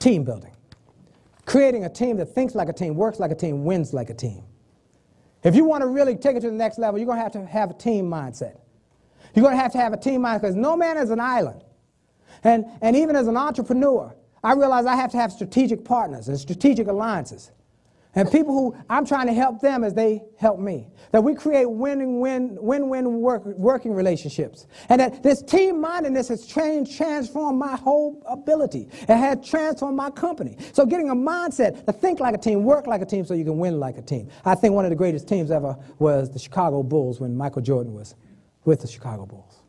team building. Creating a team that thinks like a team, works like a team, wins like a team. If you want to really take it to the next level, you're going to have a team mindset. You're going to have a team mindset because no man is an island. And even as an entrepreneur, I realize I have to have strategic partners and strategic alliances. And people who I'm trying to help them as they help me. That we create win-win working relationships. And that this team-mindedness has transformed my whole ability. It has transformed my company. So getting a mindset to think like a team, work like a team so you can win like a team. I think one of the greatest teams ever was the Chicago Bulls when Michael Jordan was with the Chicago Bulls.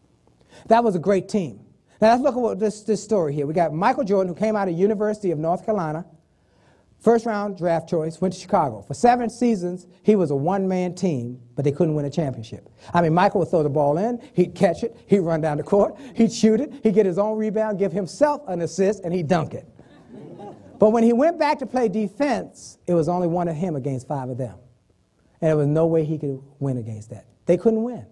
That was a great team. Now let's look at what this story here. We got Michael Jordan, who came out of University of North Carolina. First round draft choice, went to Chicago. For 7 seasons, he was a one-man team, but they couldn't win a championship. I mean, Michael would throw the ball in, he'd catch it, he'd run down the court, he'd shoot it, he'd get his own rebound, give himself an assist, and he'd dunk it. But when he went back to play defense, it was only one of him against 5 of them. And there was no way he could win against that. They couldn't win.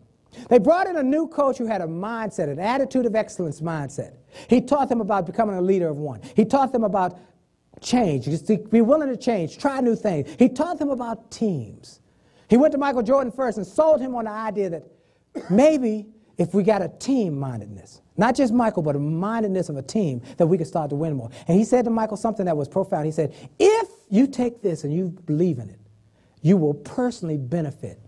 They brought in a new coach who had a mindset, an attitude of excellence mindset. He taught them about becoming a leader of one. He taught them about change, just to be willing to change, try new things. He taught them about teams. He went to Michael Jordan first and sold him on the idea that maybe if we got a team-mindedness, not just Michael, but a mindedness of a team, that we could start to win more. And he said to Michael something that was profound. He said, if you take this and you believe in it, you will personally benefit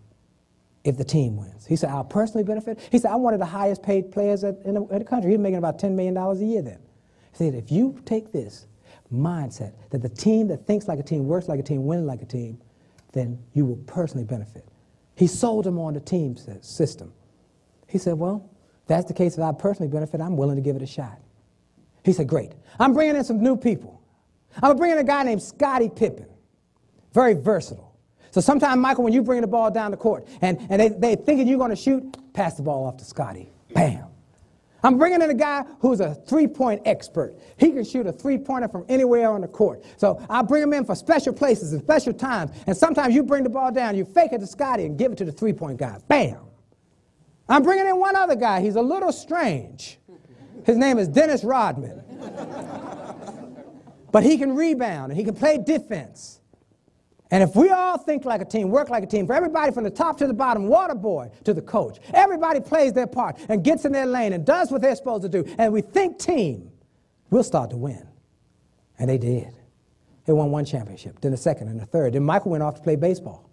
if the team wins. He said, I'll personally benefit. He said, I'm one of the highest paid players in the country. He was making about $10 million a year then. He said, if you take this mindset, that the team that thinks like a team, works like a team, wins like a team, then you will personally benefit. He sold him on the team system. He said, well, if that's the case, if I personally benefit, I'm willing to give it a shot. He said, great. I'm bringing in some new people. I'm bringing a guy named Scottie Pippen. Very versatile. So sometimes, Michael, when you bring the ball down the court and they're thinking you're going to shoot, pass the ball off to Scottie. Bam. I'm bringing in a guy who's a three-point expert. He can shoot a three-pointer from anywhere on the court. So I'll bring him in for special places and special times. And sometimes you bring the ball down, you fake it to Scottie and give it to the three-point guy. Bam. I'm bringing in one other guy. He's a little strange. His name is Dennis Rodman. But he can rebound and he can play defense. And if we all think like a team, work like a team, for everybody from the top to the bottom, water boy to the coach, everybody plays their part and gets in their lane and does what they're supposed to do, and we think team, we'll start to win. And they did. They won 1 championship, then a second and a third. Then Michael went off to play baseball.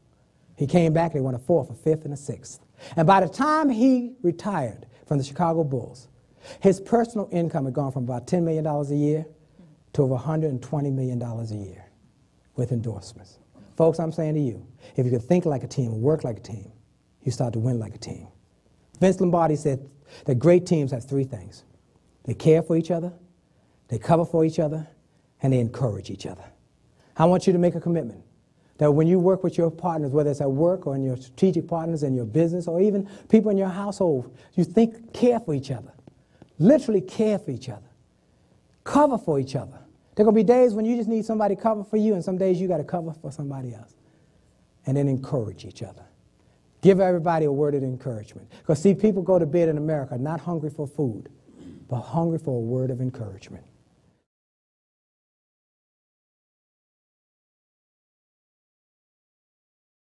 He came back, they won a 4th, a 5th, and a 6th. And by the time he retired from the Chicago Bulls, his personal income had gone from about $10 million a year to over $120 million a year with endorsements. Folks, I'm saying to you, if you could think like a team and work like a team, you start to win like a team. Vince Lombardi said that great teams have 3 things. They care for each other, they cover for each other, and they encourage each other. I want you to make a commitment that when you work with your partners, whether it's at work or in your strategic partners in your business or even people in your household, you care for each other. Literally care for each other. Cover for each other. There are going to be days when you just need somebody to cover for you, and some days you got to cover for somebody else. And then encourage each other. Give everybody a word of encouragement. Because, see, people go to bed in America not hungry for food, but hungry for a word of encouragement.